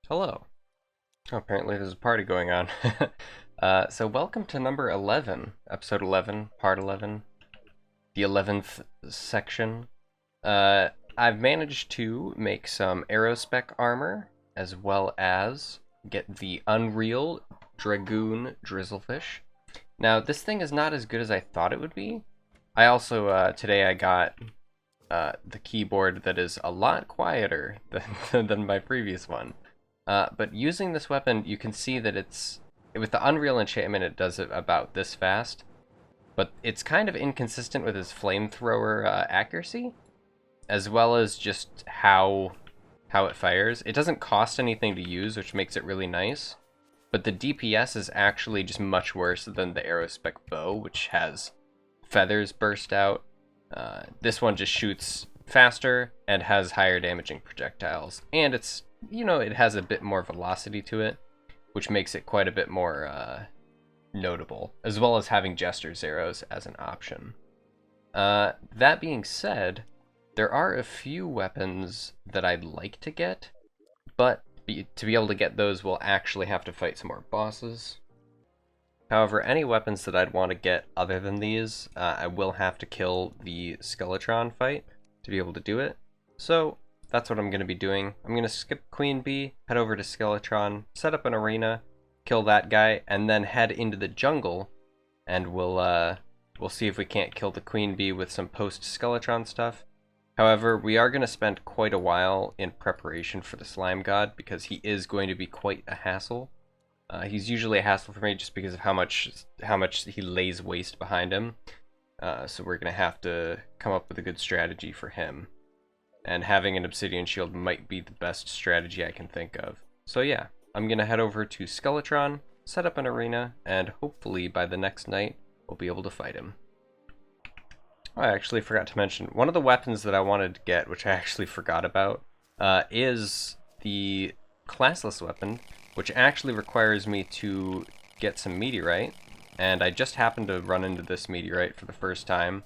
Hello. Oh, apparently there's a party going on. So welcome to number 11, episode 11, part 11, the 11th section. I've managed to make some aerospec armor, as well as get the Unreal Dragoon Drizzlefish. Now, this thing is not as good as I thought it would be. I also, today I got the keyboard that is a lot quieter than my previous one. But using this weapon, you can see that with the Unreal enchantment, it does it about this fast. But it's kind of inconsistent with his flamethrower accuracy, as well as just how it fires. It doesn't cost anything to use, which makes it really nice. But the DPS is actually just much worse than the Aerospec bow, which has feathers burst out. This one just shoots faster and has higher damaging projectiles, and it has a bit more velocity to it, which makes it quite a bit more notable, as well as having Jester's arrows as an option. That being said, there are a few weapons that I'd like to get, but to be able to get those, we'll actually have to fight some more bosses. However, any weapons that I'd want to get other than these, I will have to kill the skeletron fight to be able to do it. So that's what I'm going to be doing. I'm going to skip Queen Bee, head over to Skeletron, set up an arena, kill that guy, and then head into the jungle, and we'll see if we can't kill the Queen Bee with some post-Skeletron stuff. However, we are going to spend quite a while in preparation for the Slime God, because he is going to be quite a hassle. He's usually a hassle for me just because of how much he lays waste behind him. So we're going to have to come up with a good strategy for him. And having an obsidian shield might be the best strategy I can think of. So yeah, I'm going to head over to Skeletron, set up an arena, and hopefully by the next night, we'll be able to fight him. I actually forgot to mention, one of the weapons that I wanted to get, which I actually forgot about, is the classless weapon, which actually requires me to get some meteorite, and I just happened to run into this meteorite for the first time.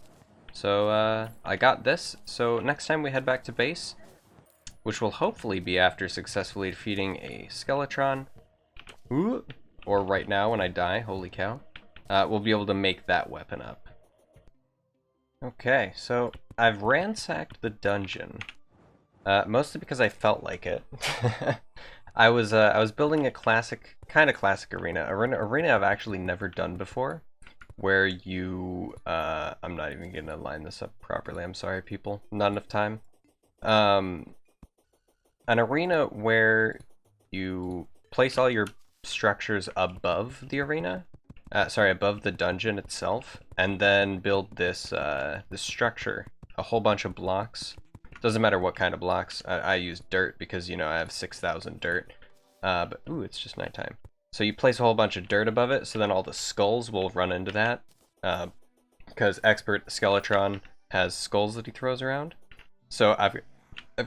So I got this, so next time we head back to base, which will hopefully be after successfully defeating a Skeletron, or right now when I die, holy cow, we'll be able to make that weapon up. Okay, so I've ransacked the dungeon, mostly because I felt like it. I was building a kind of classic arena I've actually never done before, where you I'm not even gonna line this up properly. I'm sorry, people. Not enough time. An arena where you place all your structures above the arena, above the dungeon itself, and then build this structure, a whole bunch of blocks. Doesn't matter what kind of blocks. I use dirt because, I have 6,000 dirt. But, ooh, it's just nighttime. So you place a whole bunch of dirt above it, so then all the skulls will run into that. Because Expert Skeletron has skulls that he throws around. So I've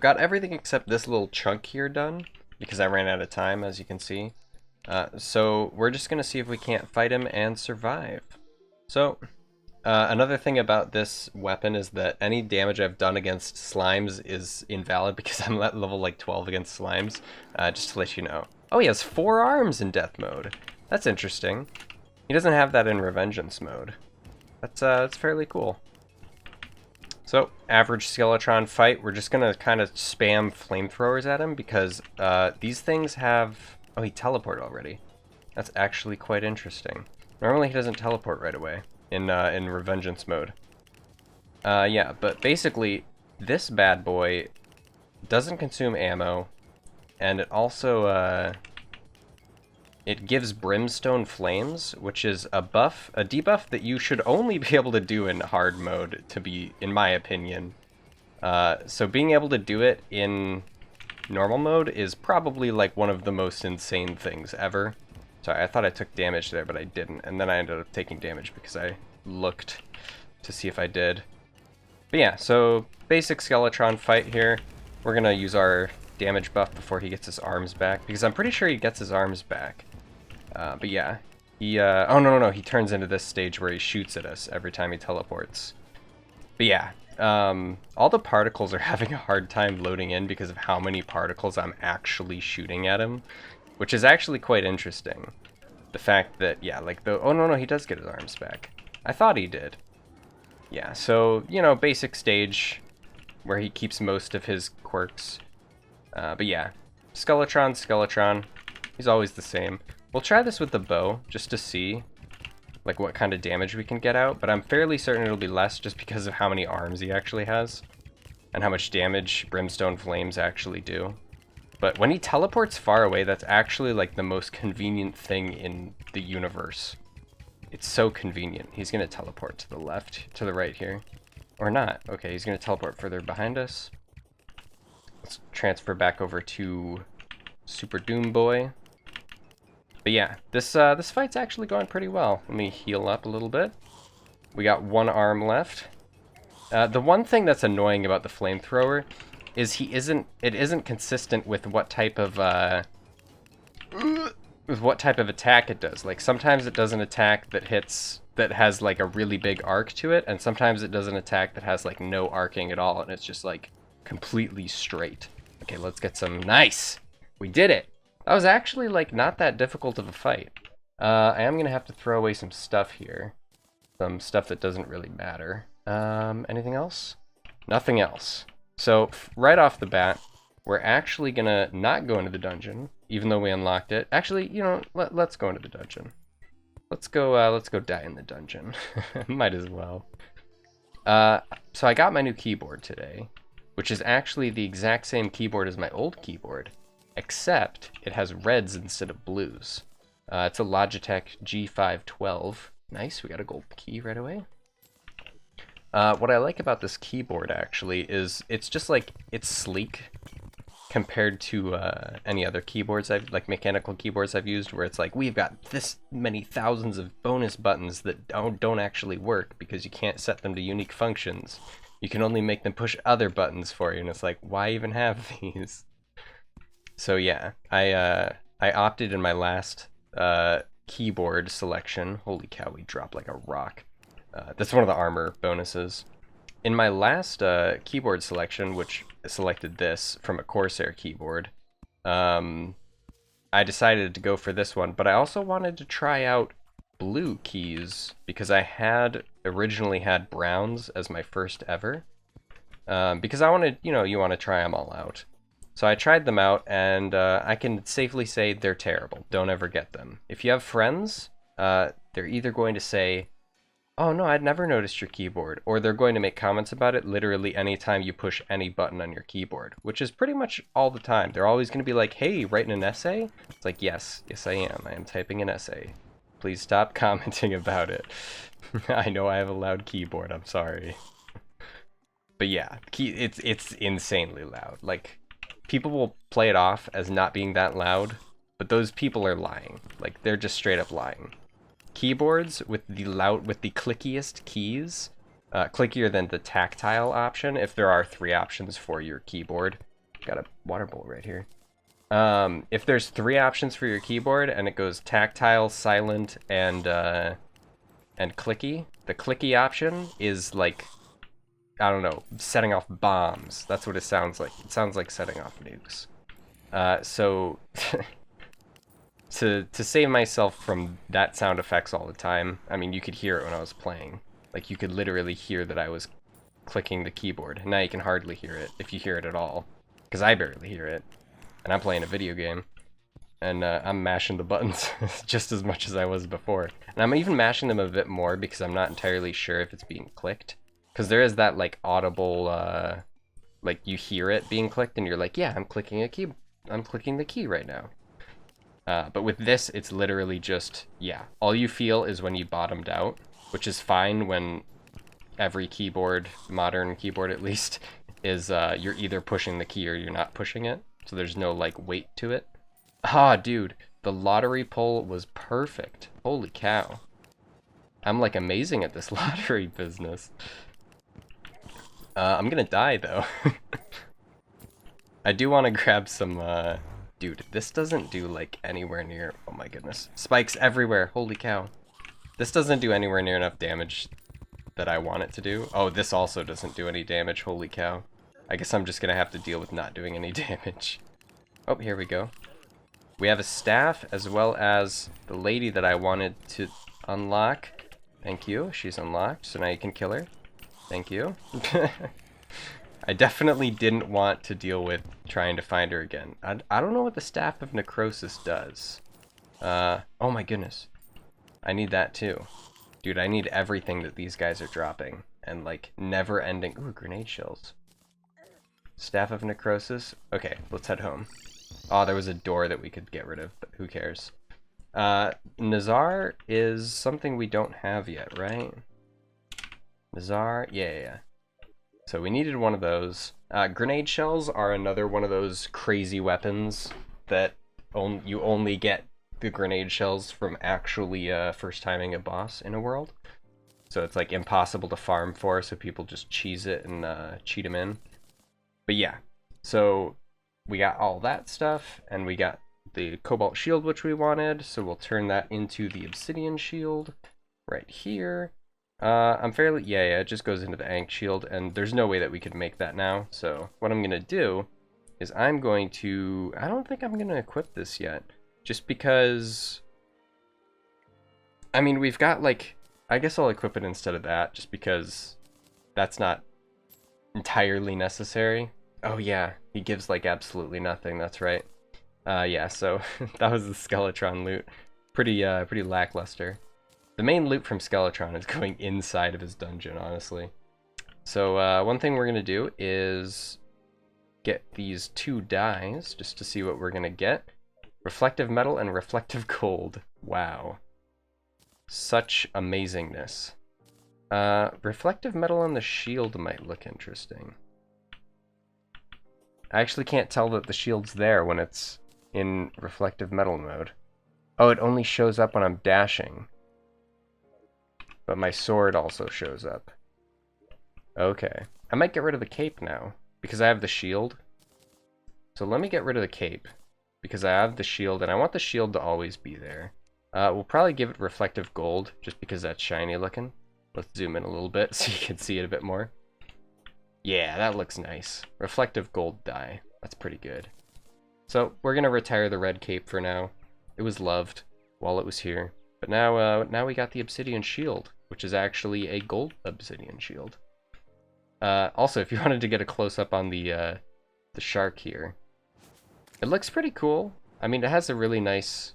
got everything except this little chunk here done, because I ran out of time, as you can see. So we're just going to see if we can't fight him and survive. So another thing about this weapon is that any damage I've done against slimes is invalid because I'm at level like 12 against slimes, just to let you know. Oh, he has 4 arms in death mode. That's interesting. He doesn't have that in revengeance mode. That's fairly cool. So, average Skeletron fight, we're just gonna kind of spam flamethrowers at him because these things have... Oh, he teleported already. That's actually quite interesting. Normally he doesn't teleport right away in revengeance mode. Yeah, but basically, this bad boy doesn't consume ammo, and it also, it gives brimstone flames, which is a debuff that you should only be able to do in hard mode, in my opinion. So being able to do it in normal mode is probably like one of the most insane things ever. Sorry, I thought I took damage there, but I didn't, and then I ended up taking damage because I looked to see if I did. But yeah, so basic Skeletron fight here. We're gonna use our damage buff before he gets his arms back, because I'm pretty sure he gets his arms back. But yeah, oh no, he turns into this stage where he shoots at us every time he teleports. But yeah, all the particles are having a hard time loading in because of how many particles I'm actually shooting at him, which is actually quite interesting. The fact that, yeah, like oh no, he does get his arms back. I thought he did. Yeah, so, you know, basic stage where he keeps most of his quirks. But yeah, Skeletron, he's always the same. We'll try this with the bow, just to see, like, what kind of damage we can get out, but I'm fairly certain it'll be less just because of how many arms he actually has, and how much damage Brimstone Flames actually do. But when he teleports far away, that's actually, like, the most convenient thing in the universe. It's so convenient. He's gonna teleport to the left, to the right here. Or not. Okay, he's gonna teleport further behind us. Let's transfer back over to Super Doom Boy. But yeah, this fight's actually going pretty well. Let me heal up a little bit. We got one arm left. The one thing that's annoying about the flamethrower is it isn't consistent with what type of attack it does. Like, sometimes it does an attack that has like a really big arc to it, and sometimes it does an attack that has like no arcing at all, and it's just like completely straight. Okay, let's get some. Nice! We did it! That was actually like not that difficult of a fight. I am gonna have to throw away some stuff here. Some stuff that doesn't really matter. Anything else? Nothing else. So, right off the bat, we're actually gonna not go into the dungeon, even though we unlocked it. Actually, you know, let's go into the dungeon. Let's go die in the dungeon. Might as well. So I got my new keyboard today, which is actually the exact same keyboard as my old keyboard, except it has reds instead of blues. It's a Logitech G512. Nice, we got a gold key right away. What I like about this keyboard, actually, is it's just like, it's sleek compared to any other keyboards like mechanical keyboards I've used, where it's like, we've got this many thousands of bonus buttons that don't actually work because you can't set them to unique functions. You can only make them push other buttons for you, and it's like, why even have these? So yeah, I opted in my last keyboard selection. Holy cow, we dropped like a rock. That's one of the armor bonuses. In my last keyboard selection, which selected this from a Corsair keyboard, I decided to go for this one, but I also wanted to try out blue keys because I had originally had browns as my first ever. Because I wanted, you know, you want to try them all out. So I tried them out, and I can safely say they're terrible. Don't ever get them. If you have friends, they're either going to say, oh no, I'd never noticed your keyboard, or they're going to make comments about it literally anytime you push any button on your keyboard, which is pretty much all the time. They're always going to be like, hey, writing an essay? It's like, yes I am. I am typing an essay. Please stop commenting about it. I know I have a loud keyboard, I'm sorry. But yeah, it's insanely loud. Like, people will play it off as not being that loud, but those people are lying. Like, they're just straight up lying. Keyboards with the clickiest keys, clickier than the tactile option, if there are 3 options for your keyboard. Got a water bowl right here. If there's 3 options for your keyboard and it goes tactile, silent, and clicky, the clicky option is like, I don't know, setting off bombs. That's what it sounds like. It sounds like setting off nukes. So to save myself from that sound effects all the time, I mean, you could hear it when I was playing. Like, you could literally hear that I was clicking the keyboard. Now you can hardly hear it, if you hear it at all. Because I barely hear it. And I'm playing a video game. And I'm mashing the buttons just as much as I was before. And I'm even mashing them a bit more because I'm not entirely sure if it's being clicked. Because there is that, like, audible, like, you hear it being clicked and you're like, yeah, I'm clicking the key right now. But with this, it's literally just, yeah, all you feel is when you bottomed out, which is fine when every keyboard, modern keyboard at least, is you're either pushing the key or you're not pushing it. So there's no, like, weight to it. Ah, dude, the lottery pull was perfect. Holy cow. I'm, like, amazing at this lottery business. I'm gonna die, though. I do want to grab some, dude, this doesn't do, like, anywhere near... Oh my goodness. Spikes everywhere. Holy cow. This doesn't do anywhere near enough damage that I want it to do. Oh, this also doesn't do any damage, holy cow. I guess I'm just gonna have to deal with not doing any damage. Oh, here we go. We have a staff as well as the lady that I wanted to unlock. Thank you, she's unlocked, so now you can kill her. Thank you. I definitely didn't want to deal with trying to find her again. I don't know what the Staff of Necrosis does. Oh my goodness. I need that too. Dude, I need everything that these guys are dropping. And like, never ending. Ooh, grenade shells. Staff of Necrosis. Okay, let's head home. Oh, there was a door that we could get rid of, but who cares? Nazar is something we don't have yet, right? Nazar, yeah. So we needed one of those. Grenade shells are another one of those crazy weapons that you only get the grenade shells from actually first timing a boss in a world. So it's like impossible to farm for, so people just cheese it and cheat them in. But yeah, so we got all that stuff, and we got the cobalt shield which we wanted, so we'll turn that into the obsidian shield right here. I'm fairly, yeah, it just goes into the Ankh shield, and there's no way that we could make that now, so what I'm gonna do is I don't think I'm gonna equip this yet, just because, I mean, we've got, like, I guess I'll equip it instead of that, just because that's not entirely necessary. Oh yeah, he gives, like, absolutely nothing, that's right. Yeah, so that was the skeletron loot. Pretty lackluster. The main loot from Skeletron is going inside of his dungeon, honestly. So one thing we're going to do is get these 2 dyes, just to see what we're going to get. Reflective metal and reflective gold. Wow. Such amazingness. Reflective metal on the shield might look interesting. I actually can't tell that the shield's there when it's in reflective metal mode. Oh, it only shows up when I'm dashing. But my sword also shows up. Okay. I might get rid of the cape now, because I have the shield. So let me get rid of the cape, because I have the shield, and I want the shield to always be there. We'll probably give it reflective gold, just because that's shiny looking. Let's zoom in a little bit so you can see it a bit more. Yeah, that looks nice. Reflective gold dye. That's pretty good. So we're going to retire the red cape for now. It was loved while it was here. But now we got the obsidian shield, which is actually a gold obsidian shield. Also, if you wanted to get a close-up on the shark here, it looks pretty cool. I mean, it has a really nice...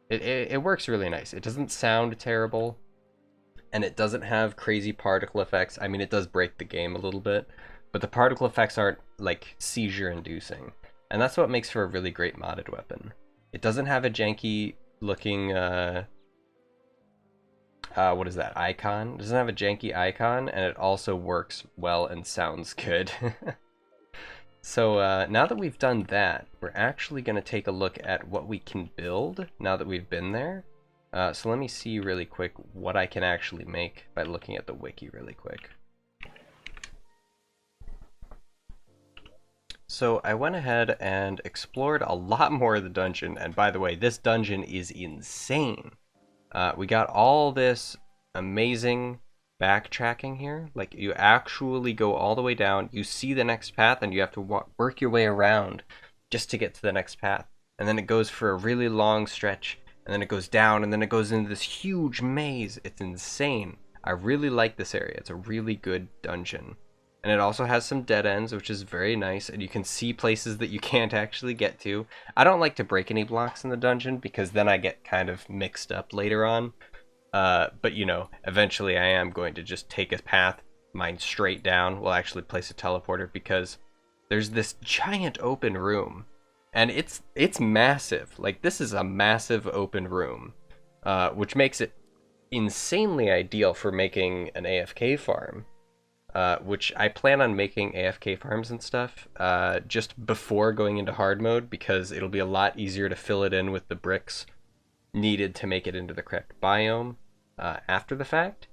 It works really nice. It doesn't sound terrible, and it doesn't have crazy particle effects. I mean, it does break the game a little bit, but the particle effects aren't, like, seizure-inducing. And that's what makes for a really great modded weapon. It doesn't have a janky-looking... what is that, icon? It doesn't have a janky icon, and it also works well and sounds good. So now that we've done that, we're actually going to take a look at what we can build now that we've been there. So let me see really quick what I can actually make by looking at the wiki really quick. So I went ahead and explored a lot more of the dungeon, and by the way, this dungeon is insane. We got all this amazing backtracking here. Like, you actually go all the way down, you see the next path, and you have to work your way around just to get to the next path. And then it goes for a really long stretch, and then it goes down, and then it goes into this huge maze. It's insane. I really like this area. It's a really good dungeon. And it also has some dead ends, which is very nice, and you can see places that you can't actually get to. I don't like to break any blocks in the dungeon, because then I get kind of mixed up later on. But, you know, eventually I am going to just take a path, mine straight down. We'll actually place a teleporter, because there's this giant open room. And it's massive. Like, this is a massive open room, which makes it insanely ideal for making an AFK farm. Which I plan on making AFK farms and stuff just before going into hard mode, because it'll be a lot easier to fill it in with the bricks needed to make it into the correct biome after the fact.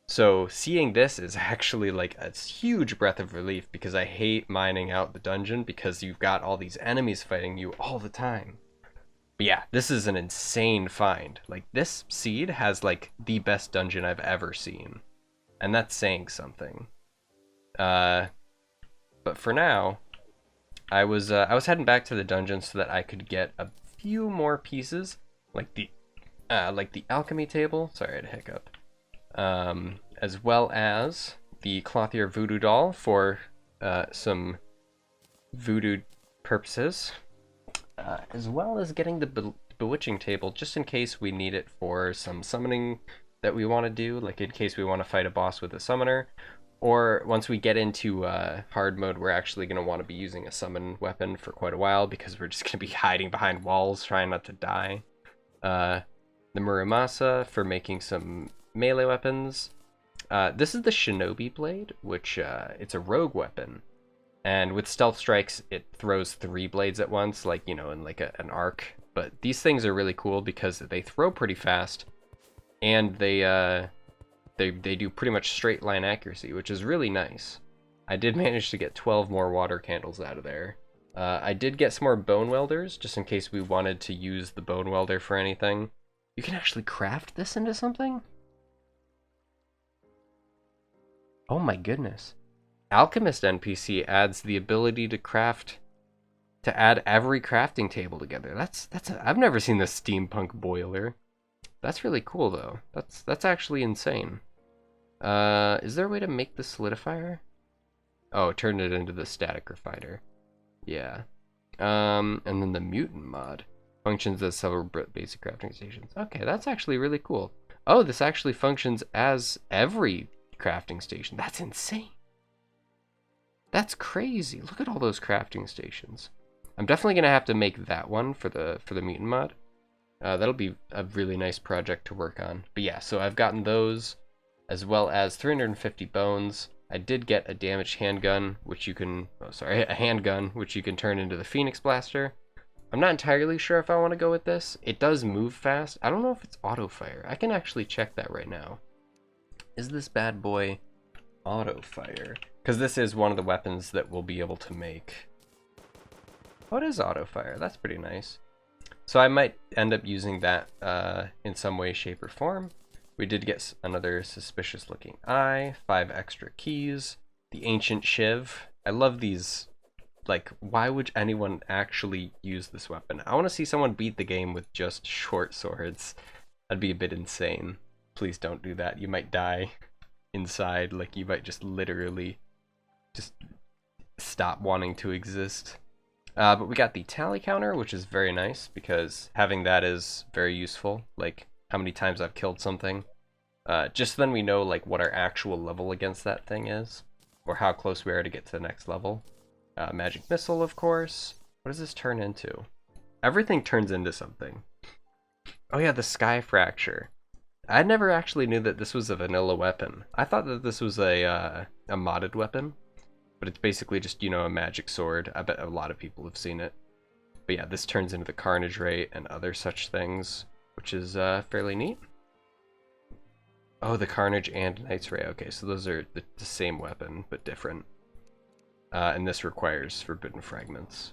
So seeing this is actually like a huge breath of relief, because I hate mining out the dungeon because you've got all these enemies fighting you all the time. But yeah, this is an insane find. Like, this seed has like the best dungeon I've ever seen. and that's saying something. But for now, I was heading back to the dungeon so that I could get a few more pieces, like the alchemy table. Sorry, I had a hiccup. As well as the clothier voodoo doll for some voodoo purposes, as well as getting the bewitching table just in case we need it for some summoning that we want to do, like in case we want to fight a boss with a summoner, or once we get into hard mode, we're actually going to want to be using a summon weapon for quite a while because we're just going to be hiding behind walls trying not to die. The Muramasa for making some melee weapons. This is the Shinobi Blade, which it's a rogue weapon. And with stealth strikes, it throws 3 blades at once, like, you know, in like an arc. But these things are really cool because they throw pretty fast, and they do pretty much straight line accuracy, which is really nice. I did manage to get 12 more water candles out of there. I did get some more bone welders, just in case we wanted to use the bone welder for anything. You can actually craft this into something? Oh my goodness. Alchemist NPC adds the ability to add every crafting table together. I've never seen this steampunk boiler. That's really cool though. That's actually insane. Is there a way to make the solidifier? Oh, turn it into the static refiner. Yeah. And then the mutant mod functions as several basic crafting stations. Okay, that's actually really cool. Oh, this actually functions as every crafting station. That's insane. That's crazy. Look at all those crafting stations. I'm definitely gonna have to make that one for the mutant mod. That'll be a really nice project to work on. But yeah, so I've gotten those, as well as 350 bones. I did get a damaged handgun, which you can, a handgun, which you can turn into the Phoenix Blaster. I'm not entirely sure if I want to go with this. It does move fast. I don't know if it's auto fire. I can actually check that right now. Is this bad boy auto fire? Because this is one of the weapons that we'll be able to make. Oh, it is auto fire. That's pretty nice. So I might end up using that in some way, shape, or form. We did get another suspicious looking eye, 5 extra keys, the ancient shiv. I love these. Like, why would anyone actually use this weapon? I want to see someone beat the game with just short swords. That'd be a bit insane. Please don't do that. You might die inside. Like, you might just literally just stop wanting to exist. But we got the tally counter, which is very nice because having that is very useful. Like how many times I've killed something. Just then we know like what our actual level against that thing is, or how close we are to get to the next level. Magic missile, of course. What does this turn into? Everything turns into something. Oh yeah, the sky fracture. I never actually knew that this was a vanilla weapon. I thought that this was a modded weapon. But it's basically just, you know, a magic sword. I bet a lot of people have seen it. But yeah, this turns into the Carnage Ray and other such things, which is fairly neat. Oh, the Carnage and Knight's Ray. Okay, so those are the same weapon, but different. And this requires Forbidden Fragments.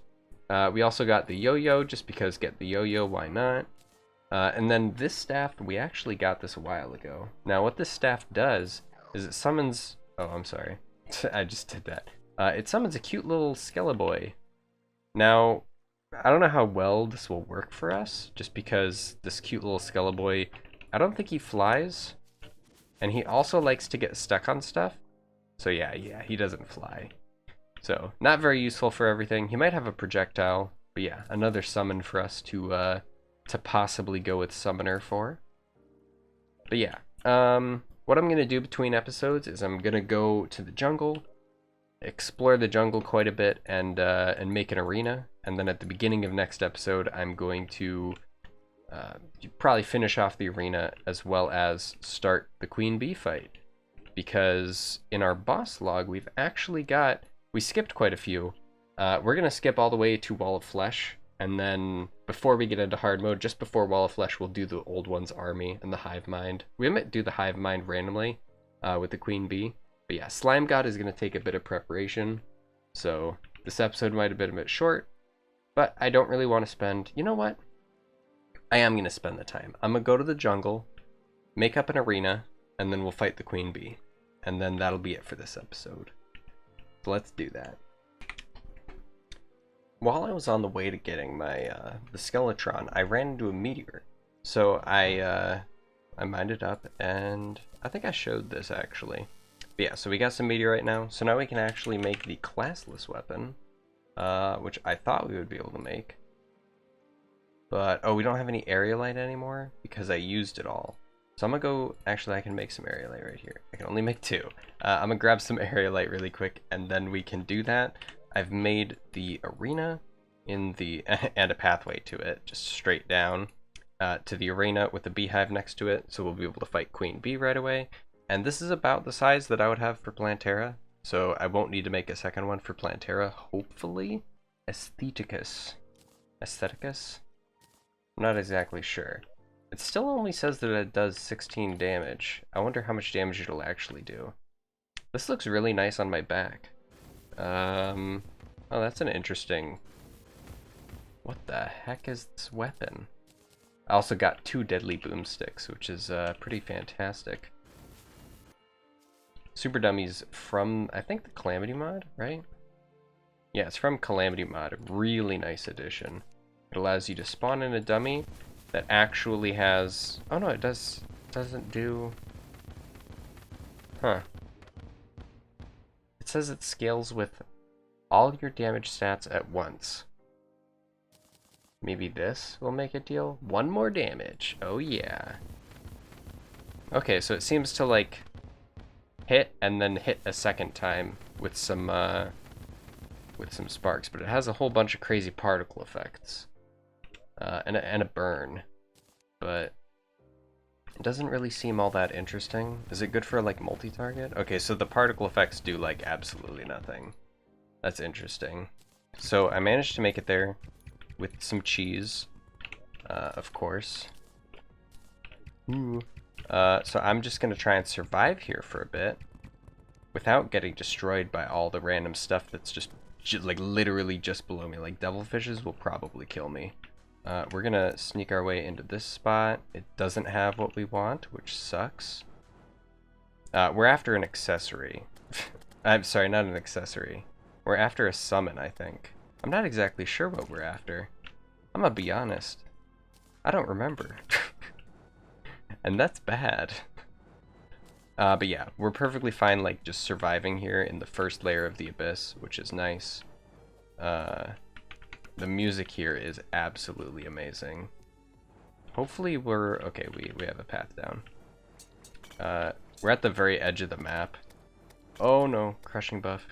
We also got the Yo-Yo, just because get the Yo-Yo, why not? And then this staff, we actually got this a while ago. Now, what this staff does is it summons... Oh, I'm sorry. I just did that. It summons a cute little Skelleboy. Now, I don't know how well this will work for us, just because this cute little Skelleboy, I don't think he flies, and he also likes to get stuck on stuff. So yeah, he doesn't fly. So, not very useful for everything. He might have a projectile, but yeah, another summon for us to possibly go with Summoner for. But yeah, what I'm going to do between episodes is I'm going to go to the jungle, explore the jungle quite a bit, and make an arena. And then at the beginning of next episode, I'm going to probably finish off the arena as well as start the Queen Bee fight. Because in our boss log, we skipped quite a few. We're going to skip all the way to Wall of Flesh. And then before we get into hard mode, just before Wall of Flesh, we'll do the Old One's Army and the Hive Mind. We might do the Hive Mind randomly with the Queen Bee. But yeah, Slime God is going to take a bit of preparation. So this episode might have been a bit short. But I don't really want to spend... You know what? I am going to spend the time. I'm going to go to the jungle, make up an arena, and then we'll fight the Queen Bee. and then that'll be it for this episode. So let's do that. While I was on the way to getting my the skeletron, I ran into a meteor. So I mined it up, and I think I showed this actually. But yeah, so we got some meteorite now. So now we can actually make the classless weapon, which I thought we would be able to make. But, oh, we don't have any aerialite anymore because I used it all. So I'm gonna go, actually I can make some aerialite right here. I can only make 2. I'm gonna grab some aerialite really quick and then we can do that. I've made the arena in the, and a pathway to it, just straight down to the arena with the beehive next to it. So we'll be able to fight Queen Bee right away. And this is about the size that I would have for Plantera. So I won't need to make a second one for Plantera, hopefully. Aestheticus. Aestheticus? I'm not exactly sure. It still only says that it does 16 damage. I wonder how much damage it'll actually do. This looks really nice on my back. Oh, that's an interesting... What the heck is this weapon? I also got 2 deadly boomsticks, which is pretty fantastic. Super Dummies from, I think, the Calamity mod, right? Yeah, it's from Calamity mod. A really nice addition. It allows you to spawn in a dummy that actually has... Oh no, it doesn't do... Huh. It says it scales with all your damage stats at once. Maybe this will make a deal? 1 more damage. Oh yeah. Okay, so it seems to like hit and then hit a second time with some sparks, but it has a whole bunch of crazy particle effects. And a burn, but it doesn't really seem all that interesting. Is it good for like multi-target? Okay, so the particle effects do like absolutely nothing. That's interesting. So I managed to make it there with some cheese, of course. Ooh. So I'm just gonna try and survive here for a bit without getting destroyed by all the random stuff that's just like literally just below me. Like devilfishes will probably kill me. We're gonna sneak our way into this spot. It doesn't have what we want, which sucks. We're after an accessory. I'm sorry, not an accessory. We're after a summon, I think. I'm not exactly sure what we're after. I'm gonna be honest. I don't remember. And that's bad. But yeah, we're perfectly fine, like, just surviving here in the first layer of the abyss, which is nice. The music here is absolutely amazing. Hopefully we're... Okay, we have a path down. We're at the very edge of the map. Oh no, crushing buff.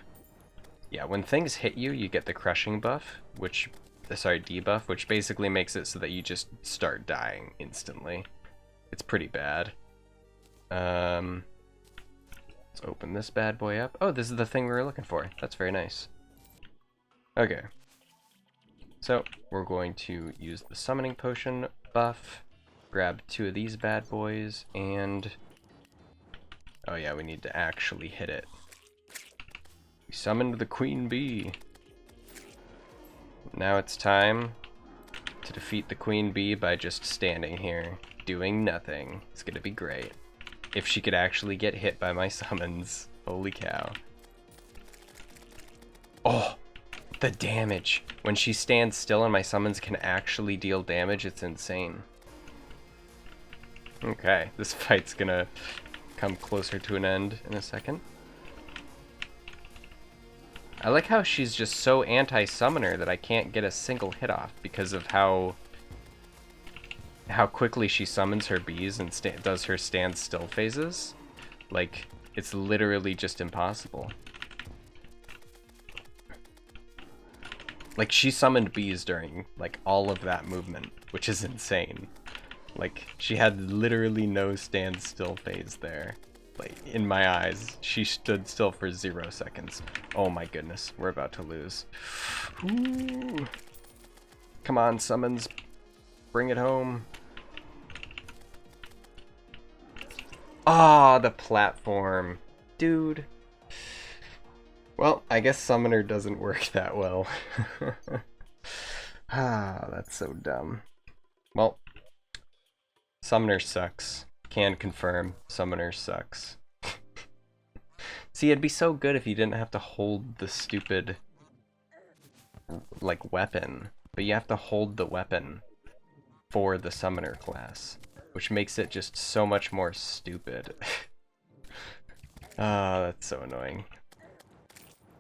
Yeah, when things hit you, you get the crushing buff, which... Sorry, debuff, which basically makes it so that you just start dying instantly. It's pretty bad. Let's open this bad boy up. Oh, this is the thing we were looking for. That's very nice. Okay. So, we're going to use the summoning potion buff, grab 2 of these bad boys, and... Oh yeah, we need to actually hit it. We summoned the Queen Bee. Now it's time to defeat the Queen Bee by just standing here, doing nothing. It's gonna be great. If she could actually get hit by my summons. Holy cow. Oh! The damage. When she stands still and my summons can actually deal damage, it's insane. Okay, this fight's gonna come closer to an end in a second. I like how she's just so anti-summoner that I can't get a single hit off because of how quickly she summons her bees and does her stand still phases. Like, it's literally just impossible. Like, she summoned bees during, like, all of that movement, which is insane. Like, she had literally no stand still phase there. Like, in my eyes, she stood still for 0 seconds. Oh my goodness, we're about to lose. Ooh. Come on, summons. Bring it home. Ah, the platform. Dude. Well, I guess Summoner doesn't work that well. Ah, that's so dumb. Well, Summoner sucks. Can confirm, Summoner sucks. See, it'd be so good if you didn't have to hold the stupid, like, weapon. But you have to hold the weapon for the summoner class, which makes it just so much more stupid. Ah, that's so annoying.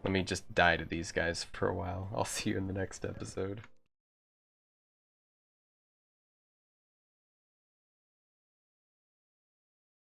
Let me just die to these guys for a while. I'll see you in the next episode.